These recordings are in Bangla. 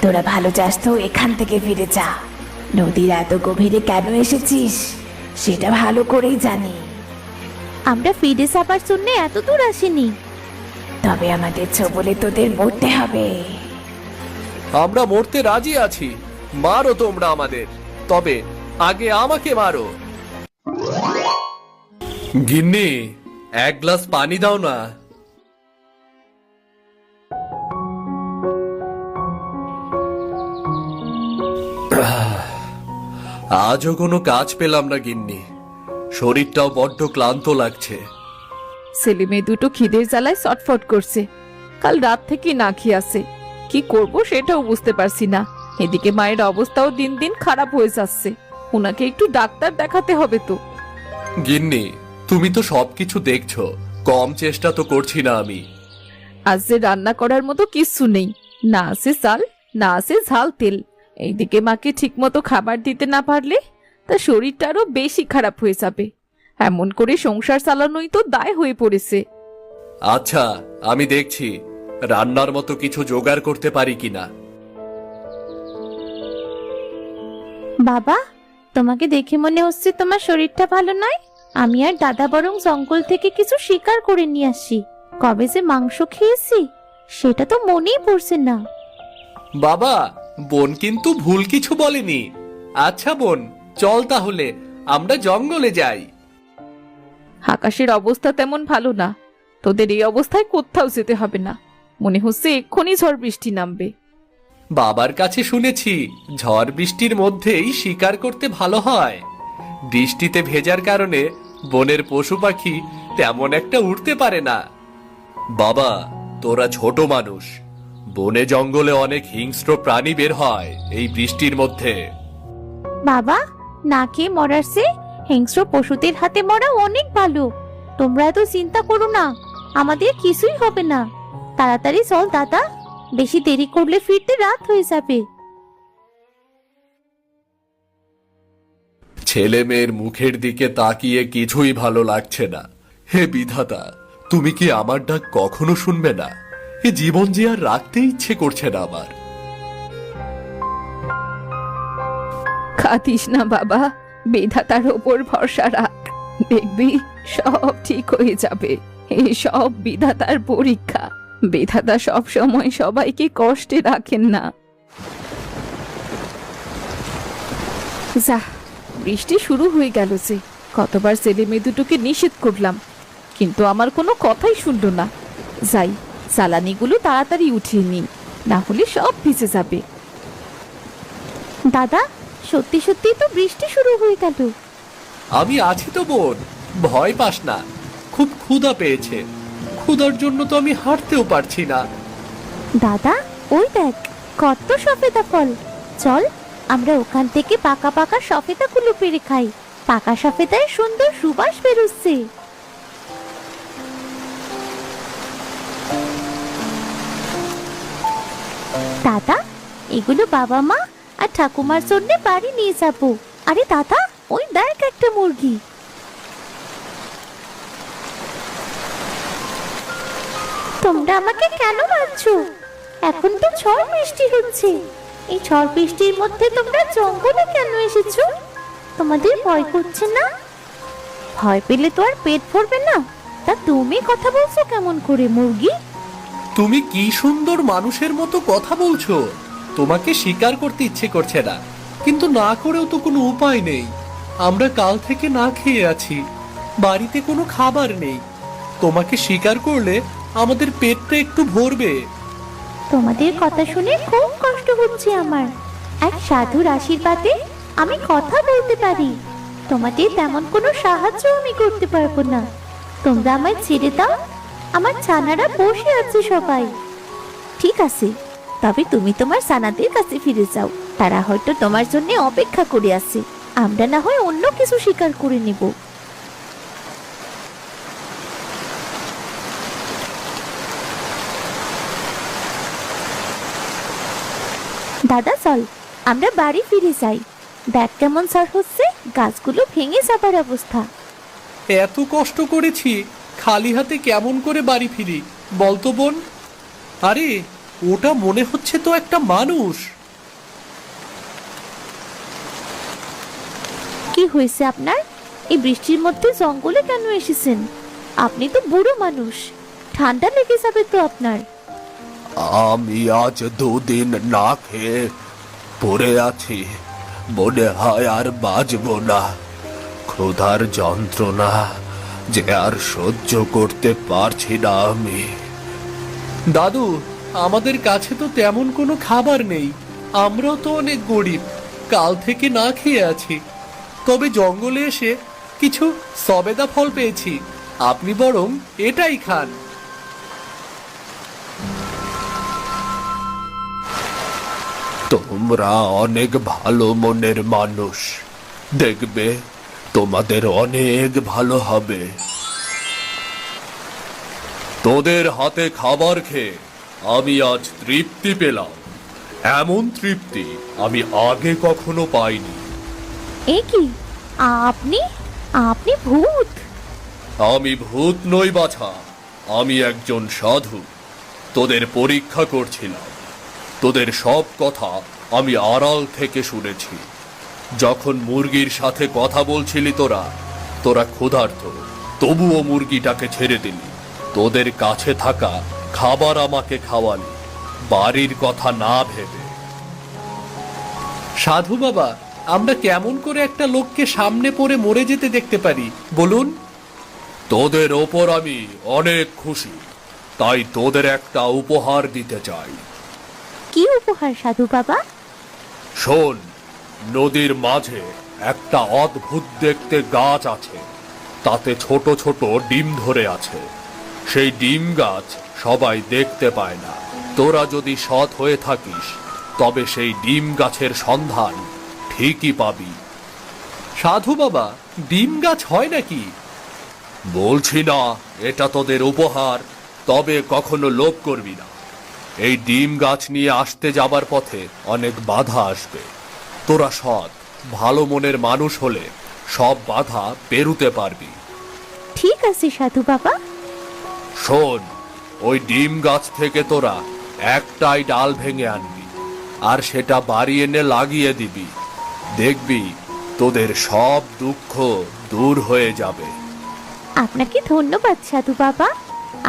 তোরা ভালো চাস তো এখান থেকে ফিরে যা। নদীর এত গভীরে কেন এসেছিস সেটা ভালো করেই জানি। আমরা ফিরে যাবার জন্য এত দূর আসিনি। তবে আমাদের ছোবলে তোদের মরতে হবে। আমরা মরতে রাজি আছি, মারো তোমরা আমাদের, তবে আগে আমাকে মারো। গিন্নি, এক গ্লাস পানি দাও না। আজও কোনো কাজ পেলাম না গিন্নি, শরীরটাও বড্ড ক্লান্ত লাগছে। ছেলে মেয়ে দুটো খিদের জ্বালায় ছটফট করছে, কাল রাত থেকে না খেয়ে আছে। কি করব সেটাও বুঝতে পারছি না। এদিকে মায়ের অবস্থাও দিন দিন খারাপ হয়ে যাচ্ছে, ওনাকে একটু ডাক্তার দেখাতে হবে তো। গিন্নি, তুমি তো সবকিছু দেখছো, কম চেষ্টা তো করছি না আমি। আজ যে রান্না করার মতো কিচ্ছু নেই, না আছে চাল না আছে ঝাল তেল। এইদিকে মাকে ঠিক মতো খাবার দিতে না পারলে তার শরীরটা আরো বেশি খারাপ হয়ে যাবে। এমন করে সংসার চালানোই তো দায় হয়ে পড়েছে। আচ্ছা, আমি দেখছি রান্নার মতো কিছু জোগাড় করতে পারি কিনা। বাবা, তোমাকে দেখে মনে হচ্ছে তোমার শরীরটা ভালো নয়। আমি আর দাদা বরং জঙ্গল থেকে কিছু শিকার করে নিয়ে আসি। কবে যে মাংস খেয়েছি সেটা তো মনেই পড়ছে না। বাবা, বোন কিন্তু ভুল কিছু বলেনি। আচ্ছা বোন, চল তাহলে আমরা জঙ্গলে যাই। আকাশের অবস্থা তেমন ভালো না, তোদের এই অবস্থায় কোথাও যেতে হবে না। মনে হচ্ছে এক্ষুনি ঝড় বৃষ্টি নামবে। বাবার কাছে শুনেছি ঝড় বৃষ্টির মধ্যেই শিকার করতে ভালো হয়। বৃষ্টিতে ভেজার কারণে বনের পশু পাখি তেমন একটা উঠতে পারে না। বাবা, তোরা ছোট মানুষ, বনে জঙ্গলে অনেক হিংস্র প্রাণী বের হয় এই বৃষ্টির মধ্যে। বাবা, না খেয়ে মরার চেয়ে হিংস্র পশুদের হাতে মরা অনেক ভালো। তোমরা এত চিন্তা করো না, আমাদের কিছুই হবে না। তাড়াতাড়ি চল দাদা, বেশি দেরি করলে ফিরতে রাত হয়ে যাবে। ছেলে মেয়ের মুখের দিকে তাকিয়ে কিছুই ভালো লাগছে না। হে বিধাতা, তুমি কি আমার ডাক কখনো শুনবে না? এ জীবন যে আর রাখতে ইচ্ছে করছে না আমার। কাঁদিস না বাবা, বিধাতার ওপর ভরসা রাখ, দেখবি সব ঠিক হয়ে যাবে। এই সব বিধাতার পরীক্ষা। বিধাতা সব সময় সবাইকে কষ্টে রাখেন না। যা, বৃষ্টি শুরু হয়ে গেল যে। কতবার ছেলে মেয়ে দুটোকে নিষেধ করলাম, কিন্তু আমার কোনো কথাই শুনলো না। যাই, জ্বালানিগুলো তাড়াতাড়ি উঠিয়ে নিই, না হলে সব ভিজে যাবে। দাদা, সত্যি সত্যি তো বৃষ্টি শুরু হয়ে গেল। আমি আছি তো বোন, ভয় পাস না। খুব ক্ষুধা পেয়েছে, ক্ষুধার জন্য তো আমি হাঁটতেও পারছি না। দাদা, ওই দেখ কত সফেদা ফল। চল, আমরা ওখান থেকে পাকা পাকা সফেদাগুলো পেড়ে খাই। পাকা সফেদায় সুন্দর সুবাস বেরোচ্ছে। দাদা, এগুলো বাবা মা আর ঠাকুমার জন্য বাড়ি নিয়ে যাব। আরে দাদা, ওই দেখ একটা মুরগি। তোমরা আমাকে কেন মারছো? এখন তো ঝড় বৃষ্টি হচ্ছে। এই ঝড় বৃষ্টির মধ্যে তোমরা জঙ্গলে কেন এসেছো? তোমাদের ভয় করছে না? ভয় পেলে তো আর পেট ভরবে না। তা তুমি কথা বলছো কেমন করে মুরগি? তুমি কি সুন্দর মানুষের মতো কথা বলছো। তোমাকে শিকার করতে ইচ্ছে করছে না, কিন্তু না করেও তো কোনো উপায় নেই। আমরা কাল থেকে না খেয়ে আছি, বাড়িতে কোনো খাবার নেই। তোমাকে শিকার করলে আমাদের পেটটা একটু ভরবে। তোমাদের কথা শুনে খুব কষ্ট হচ্ছে আমার। এক সাধুর আশীর্বাদে আমি কথা বলতে পারি। তোমাদের তেমন কোনো সাহায্য আমি করতে পারবো না। তোমরা আমায় ছেড়ে দাও, আমার ছানারা বসে আছে সবাই। ঠিক আছে, তবে তুমি তোমার ছানাদের কাছে ফিরে যাও। তারা হয়তো তোমার জন্য অপেক্ষা করে আছে। আমরা না হয় অন্য কিছু শিকার করে নেব। দাদা চল, আমরা বাড়ি ফিরে যাই। দেখ কেমন ঝড় হচ্ছে, গাছগুলো ভেঙে যাবার অবস্থা। এত কষ্ট করেছি, খালি হাতে কেমন করে বাড়ি ফিরি বলতো বোন? আরে, ওটা মনে হচ্ছে তো একটা মানুষ। কি হয়েছে আপনার? এই বৃষ্টির মধ্যে জঙ্গলে কেন এসেছেন? আপনি তো বুড়ো মানুষ, ঠান্ডা লেগে যাবে তো আপনার। আমি আজ 2 দিন না খেয়ে পড়ে আছি, মনে হয় আর বাঁচবো না। ক্ষুধার যন্ত্রণা যে আর সহ্য করতে পারছি না আমি। দাদু, আমাদের কাছে তো তেমন কোনো খাবার নেই, আমরাও তো অনেক গরিব, কাল থেকে না খেয়ে আছি। তবে জঙ্গলে এসে কিছু সবেদা ফল পেয়েছি, আপনি বরং এটাই খান। তোমরা অনেক ভালো মনের মানুষ, দেখবে তোমাদের অনেক ভালো হবে। তোদের হাতে খাবার খেয়ে আমি আজ তৃপ্তি পেলাম, এমন তৃপ্তি আমি আগে কখনো পাইনি। এ কি, আপনি আপনি ভূত? আমি ভূত নই বাছা, আমি একজন সাধু। তোদের পরীক্ষা করছিলাম, তোদের সব কথা আমি আড়াল থেকে শুনেছি। যখন মুরগির সাথে কথা বলছিলি তোরা ক্ষুধার্ত, তবুও মুরগিটাকে ছেড়ে দিলি। তোদের কাছে থাকা খাবার আমাকে খাওয়ালি, বাড়ির কথা না ভেবে। সাধু বাবা, আমরা কেমন করে একটা লোককে সামনে পড়ে মরে যেতে দেখতে পারি বলুন? তোদের ওপর আমি অনেক খুশি, তাই তোদের একটা উপহার দিতে চাই। কি উপহার সাধু বাবা? শোন, নদীর মাঝে একটা অদ্ভুত দেখতে গাছ আছে, তাতে ছোট ছোট ডিম ধরে আছে। সেই ডিম গাছ সবাই দেখতে পায় না। তোরা যদি সৎ হয়ে থাকিস তবে সেই ডিম গাছের সন্ধান ঠিকই পাবি। সাধু বাবা, ডিম গাছ হয় নাকি? বলছি না এটা তোদের উপহার, তবে কখনো লোভ করবি না। এই ডিম গাছ নিয়ে আসতে যাবার পথে অনেক বাধা আসবে। তোরা সৎ ভালো মনের মানুষ হলে সব বাধা পেরুতে পারবি। ঠিক আছে সাধু বাবা। শোন, ওই ডিম গাছ থেকে তোরা একটাই ডাল ভেঙে আনবি, আর সেটা বাড়ি এনে লাগিয়ে দিবি। দেখবি তোদের সব দুঃখ দূর হয়ে যাবে। আপনাকে ধন্যবাদ সাধু বাবা,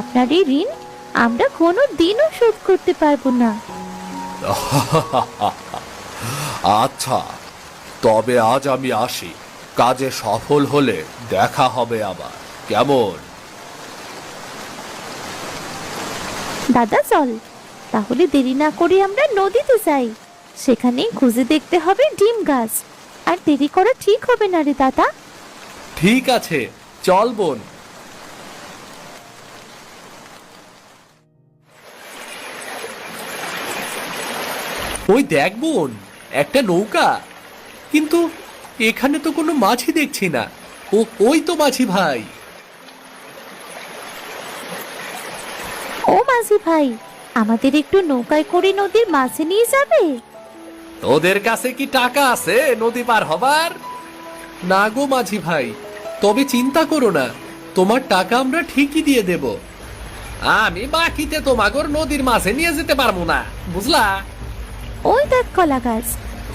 আপনার এই ঋণ আমরা কোনো দিনও শোধ করতে পারবো না। আচ্ছা, তবে আজ আমি আসি, কাজে সফল হলে দেখা হবে আবার, কেমন? দাদা চল, তাহলে দেরি না করে আমরা নদীতে যাই, সেখানেই খুঁজে দেখতে হবে ডিম গাছ। আর দেরি করা ঠিক হবে না রে দাদা। ঠিক আছে, চল বোন। ওই দেখ বোন, একটা নৌকা, কিন্তু এখানে তো কোনো মাছই দেখছি না। ওই তো মাঝি ভাই। ও মাঝি ভাই, আমাদের একটু নৌকায় করে নদীর মাঝে নিয়ে যাবে? তোদের কাছে কি টাকা আছে নদী পার হবার? না গো মাঝি ভাই, তবে চিন্তা করো না, তোমার টাকা আমরা ঠিকই দিয়ে দেব। আমি বাকিতে তোমাগর নদীর মাঝে নিয়ে যেতে পারবো না, বুঝলা? ওই দেখ কলা গাছ,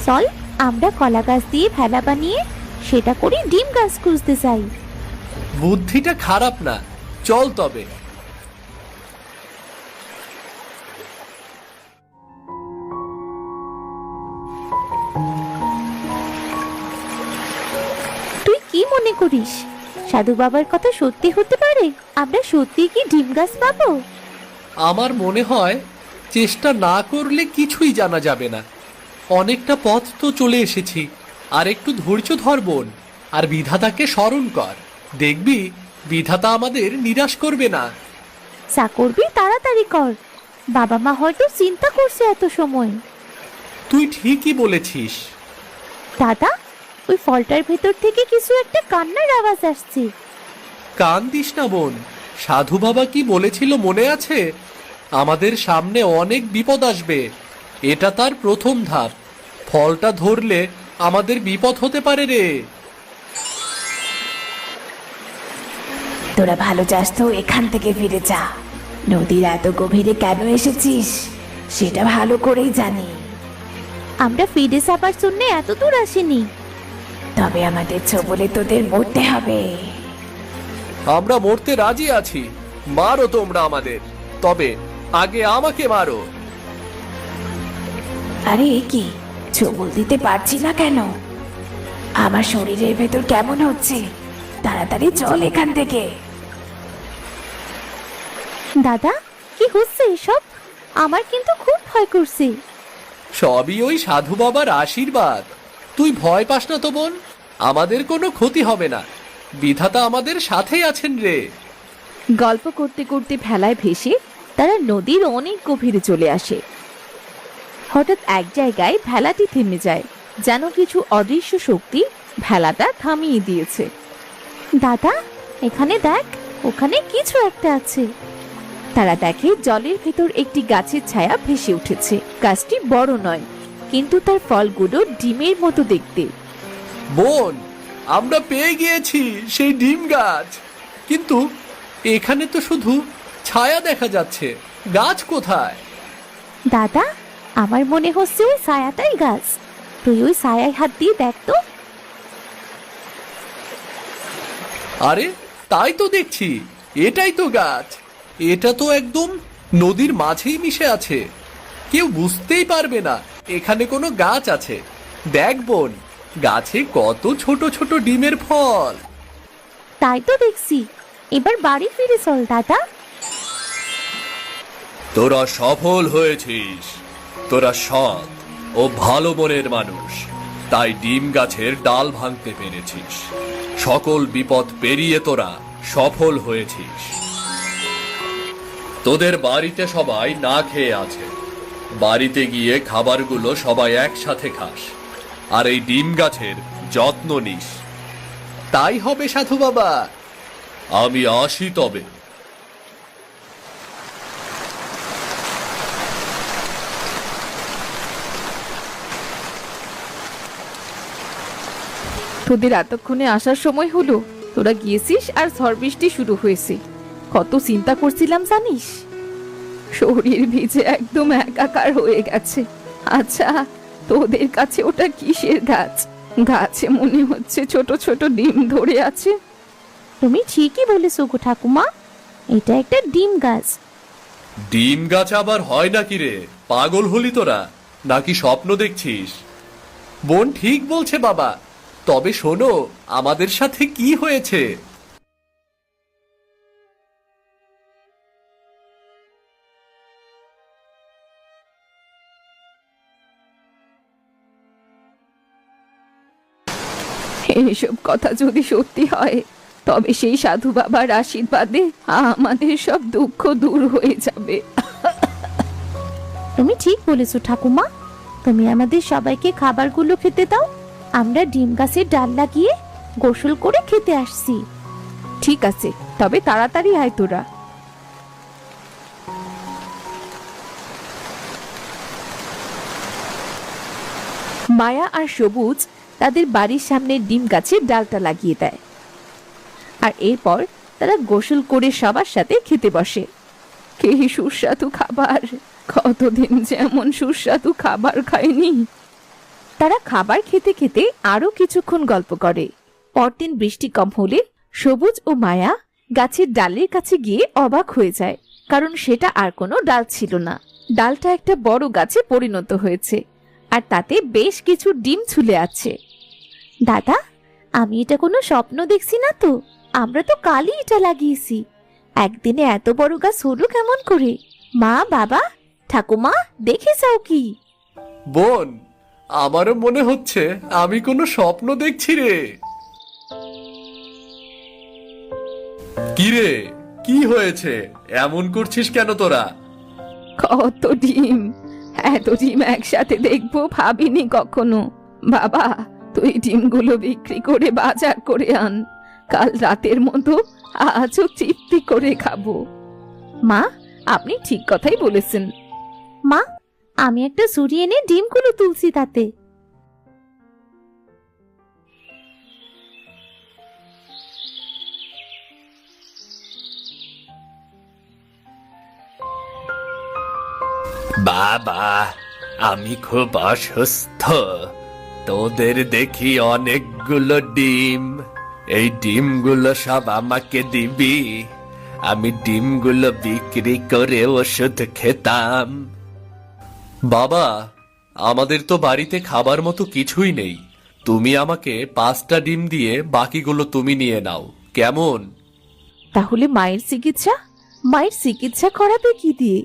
চল আমরা কলা গাছ দিয়ে ভেলা বানিয়ে সেটা করে ডিম গাছ খুঁজতে যাই। বুদ্ধিটা খারাপ না, চল তবে। তুই কি মনে করিস, সাধু বাবার কথা সত্যি হতে পারে? আমরা সত্যি কি ডিম গাছ পাবো? আমার মনে হয় চেষ্টা না করলে কিছুই জানা যাবে না। অনেকটা পথ তো চলে এসেছি, আর একটু ধৈর্য ধর বোন, আর বিধাতাকে স্মরণ কর, দেখবি বিধাতা আমাদের নিরাশ করবে না। যা করবি তাড়াতাড়ি কর, বাবা মা হয়তো চিন্তা করছে এত সময়। তুই ঠিকই বলেছিস। দাদা, ওই ফলটার ভেতর থেকে কিছু একটা কান্নার আওয়াজ আসছে। কান দিস না বোন, সাধু বাবা কি বলেছিল মনে আছে? আমাদের সামনে অনেক বিপদ আসবে, এটা তার প্রথম ধাপ। ফলটা ধরলে আমাদের বিপদ হতে পারে রে। তোরা ভালো চাস তো এখান থেকে ফিরে যা। নদীর এত গভীরে কেন এসেছিস সেটা ভালো করেই জানি। আমরা ফিরে যাবার জন্য এত দূর আসিনি। তবে আমাদের ছোবলে তোদের মরতে হবে। আমরা মরতে রাজি আছি, মারো তোমরা আমাদের, তবে আগে আমাকে মারো। আরে এ কি, ছোবল দিতে পারছি না কেন? আমার শরীরের ভেতর কেমন হচ্ছে? তাড়াতাড়ি চল এখান থেকে। দাদা, কি হচ্ছে এসব? আমার কিন্তু খুব ভয় করছে। সবই ওই সাধু বাবার আশীর্বাদ। তুই ভয় পাস না তো বোন, আমাদের কোনো ক্ষতি হবে না, বিধাতা আমাদের সাথেই আছেন রে। গল্প করতে করতে ভেলায় ভেসে তারা নদীর অনেক গভীরে চলে আসে। হঠাৎ এক জায়গায় ভেলাটি থেমে যায়, যেন কিছু অদৃশ্য শক্তি ভেলাটা থামিয়ে দিয়েছে। দাদা, এখানে দেখ, ওখানে কিছু একটা আছে। তারা দেখে জলের ভেতর একটি গাছের ছায়া ভেসে উঠেছে। গাছটি বড় নয়, কিন্তু তার ফলগুলো ডিমের মতো দেখতে। বোন, আমরা পেয়ে গিয়েছি সেই ডিম গাছ, কিন্তু এখানে তো শুধু ছায়া দেখা যাচ্ছে, গাছ কোথায়? দাদা, আমার মনে হচ্ছে ওই ছায়াটাই গাছ। তুই ওই ছায়ায় হাত দিয়ে দেখ তো। আরে তাই তো দেখছি, এটাই তো গাছ। এটা তো একদম নদীর মাঝেই মিশে আছে, কেউ বুঝতেই পারবে না এখানে কোনো গাছ আছে। দেখ বোন, গাছে কত ছোট ছোট ডিমের ফল। তাই তো দেখছি। এবার বাড়ি ফিরে চল দাদা। তোরা সফল হয়েছিস, তোরা সৎ ও ভালো মনের মানুষ, তাই ডিম গাছের ডাল ভাঙতে পেরেছিস। সকল বিপদ পেরিয়ে তোরা সফল হয়েছিস। তোদের বাড়িতে সবাই না খেয়ে আছে, বাড়িতে গিয়ে খাবারগুলো সবাই একসাথে খাস, আর এই ডিম গাছের যত্ন নিস। তাই হবে সাধু বাবা, আমি আসি তবে। তোদের এতক্ষণে আসার সময় হলো? তোরা গিয়েছিস আর ঝড় বৃষ্টি শুরু হয়েছে। কত চিন্তা করছিলাম জানিস, শরীর ভিজে একদম একাকার হয়ে গেছে। আচ্ছা, তোদের কাছে ওটা কিসের গাছ? গাছে মনে হচ্ছে ছোট ছোট ডিম ধরে আছে। তুমি ঠিকই বলেছো গো ঠাকুমা, এটা একটা ডিম গাছ। ডিম গাছ আবার হয় নাকি রে? পাগল হলি তোরা, নাকি স্বপ্ন দেখছিস? বোন ঠিক বলছে বাবা, তবে শোনো আমাদের সাথে কি হয়েছে। এইসব কথা যদি সত্যি হয়, তবে সেই সাধু বাবার আশীর্বাদে আমাদের সব দুঃখ দূর হয়ে যাবে। তুমি ঠিক বলেছো ঠাকুমা। তুমি আমাদের সবাইকে খাবারগুলো খেতে দাও। আমরা ডিম গাছের ডাল লাগিয়ে গোসল করে খেতে আসছি। ঠিক আছে, তবে তাড়াতাড়ি আয় তোরা। মায়া আর সবুজ তাদের বাড়ির সামনে ডিম গাছের ডালটা লাগিয়ে দেয়, আর এরপর তারা গোসল করে সবার সাথে খেতে বসে। কে সুস্বাদু খাবার! কতদিন যেমন সুস্বাদু খাবার খায়নি। তারা খাবার খেতে খেতে আরো কিছুক্ষণ গল্প করে। পরদিন বৃষ্টি কম হলে সবুজ ও মায়া গাছের ডালের কাছে গিয়ে অবাক হয়ে যায়, কারণ সেটা আর কোনো ডাল ছিল না। ডালটা একটা বড় গাছে পরিণত হয়েছে, আর তাতে বেশ কিছু ডিম ঝুলে আছে। দাদা, আমি এটা কোনো স্বপ্ন দেখছি না তো? আমরা তো কালই এটা লাগিয়েছি। একদিনে এত বড় গাছ হলো কেমন করে? মা, বাবা, ঠাকুমা, দেখে যাও কি? বোন, আমারও মনে হচ্ছে আমি কোনো স্বপ্ন দেখছি রে। কি রে, কি হয়েছে? এমন করছিস কেন তোরা? কত ডিম! এত ডিম একসাথে দেখবো ভাবিনি কখনো। বাবা, তুই ডিমগুলো বিক্রি করে বাজার করে আন, কাল রাতের মতো আজও তৃপ্তি করে খাবো। মা, আপনি ঠিক কথাই বলেছেন। মা, আমি একটা ঝুড়ি এনে ডিমগুলো তুলছি তাতে। বাবা, আমি খুব অসুস্থ। তোদের দেখি অনেকগুলো ডিম। এই ডিমগুলো সব আমাকে দিবি। আমি ডিমগুলো বিক্রি করে ওষুধ খেতাম। বাবা, আমাদের তো বাড়িতে খাবার মতো কিছুই নেই। তুমি আমাকে 5টা ডিম দিয়ে বাকিগুলো তুমি নিয়ে নাও, কেমন? তাহলে মায়ের চিকিৎসা করাবে কি দিয়ে?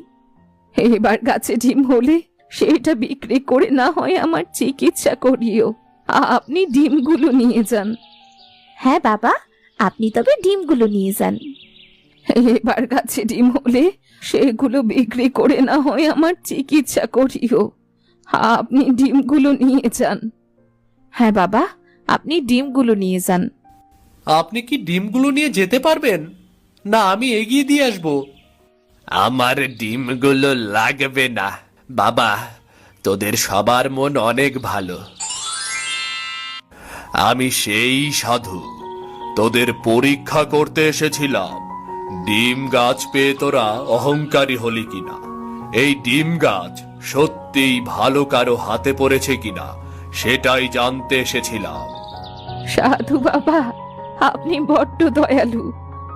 এবার গাছে ডিম হলে সেটা বিক্রি করে না হয় আমার চিকিৎসা করিও। আপনি ডিমগুলো নিয়ে যান। হ্যাঁ বাবা, আপনি তবে ডিমগুলো নিয়ে যান। এবার গাছে ডিম হলে সেগুলো বিক্রি করে না হয় আমার চিকিৎসা করিও। আপনি ডিমগুলো নিয়ে যান। হ্যাঁ বাবা, আপনি ডিমগুলো নিয়ে যান। আপনি কি ডিমগুলো নিয়ে যেতে পারবেন? না আমি এগিয়ে দিয়ে আসবো? আমার ডিমগুলো লাগবে না বাবা, তোদের সবার মন অনেক ভালো। আমি সেই সাধু, তোদের পরীক্ষা করতে এসেছিলাম ডিম গাছ পেয়ে তোরা অহংকারী হলি কিনা, এই ডিম গাছ সত্যিই ভালো কারো হাতে পড়েছে কিনা সেটাই জানতে এসেছিলাম। সাধু বাবা, আপনি বড্ড দয়ালু,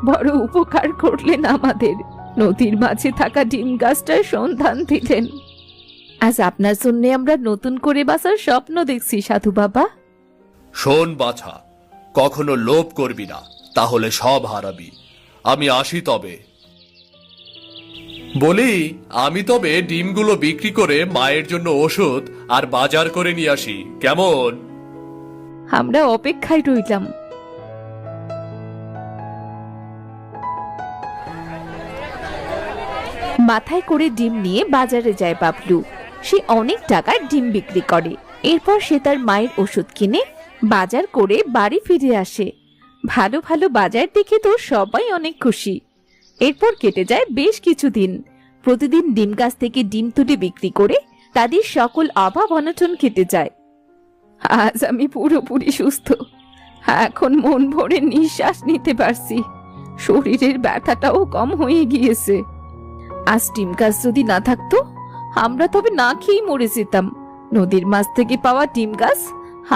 বড় উপকার করলেন আমাদের। নদীর মাঝে থাকা ডিম গাছটার সন্ধান দিলেন। আজ আপনার জন্য আমরা নতুন করে বাঁচার স্বপ্ন দেখছি সাধু বাবা। শোন বাছা, কখনো লোভ করবি না, তাহলে সব হারাবি। আমি আসি তবে। বলি, আমি তবে ডিমগুলো বিক্রি করে মায়ের জন্য ওষুধ আর বাজার করে নিয়ে আসি, কেমন? আমরা অপেক্ষায় রইলাম। মাথায় করে ডিম নিয়ে বাজারে যায় বাবলু। সে অনেক টাকার ডিম বিক্রি করে। এরপর সে তার মায়ের ওষুধ কিনে বাজার করে বাড়ি ফিরে আসে। ভালো ভালো বাজার দেখে তো সবাই অনেক খুশি। এরপর কেটে যায় বেশ কিছুদিন। প্রতিদিন ডিম গাছ থেকে ডিম তুলে বিক্রি করে তাদের সকল অভাব অনটন কেটে যায়। আজ আমি পুরোপুরি সুস্থ। এখন মন ভরে নিঃশ্বাস নিতে পারছি। শরীরের ব্যথাটাও কম হয়ে গিয়েছে। আজ ডিম গাছ যদি না থাকতো, আমরা তবে না খেয়েই মরে যেতাম। নদীর মাছ থেকে পাওয়া ডিম গাছ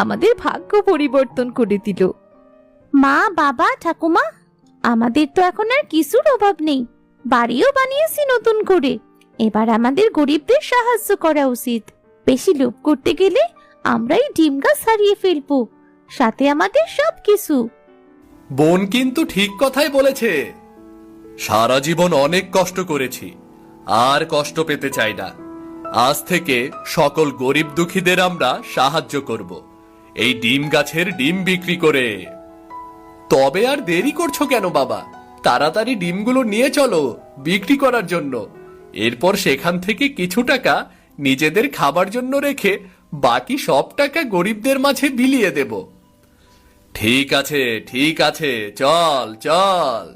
আমাদের ভাগ্য পরিবর্তন করে দিল। মা, বাবা, ঠাকুমা, আমাদের তো এখন আর কিছুর অভাব নেই। বাড়িও বানিয়েছি নতুন করে। এবার আমাদের গরিবদের সাহায্য করা উচিত। বেশি লোভ করতে গেলে আমরাই ডিম গাছ হারিয়ে ফেলবো, সাথে আমাদের সবকিছু। বোন কিন্তু ঠিক কথাই বলেছে। সারা জীবন অনেক কষ্ট করেছি, আর কষ্ট পেতে চাই না। আজ থেকে সকল গরিব দুঃখীদের আমরা সাহায্য করব, এই ডিম গাছের ডিম বিক্রি করে। তবে আর দেরি করছো কেন বাবা? তাড়াতাড়ি ডিমগুলো নিয়ে চলো বিক্রি করার জন্য। এরপর সেখান থেকে কিছু টাকা নিজেদের খাবার জন্য রেখে বাকি সব টাকা গরিবদের মাঝে বিলিয়ে দেব। ঠিক আছে, ঠিক আছে, চল চল।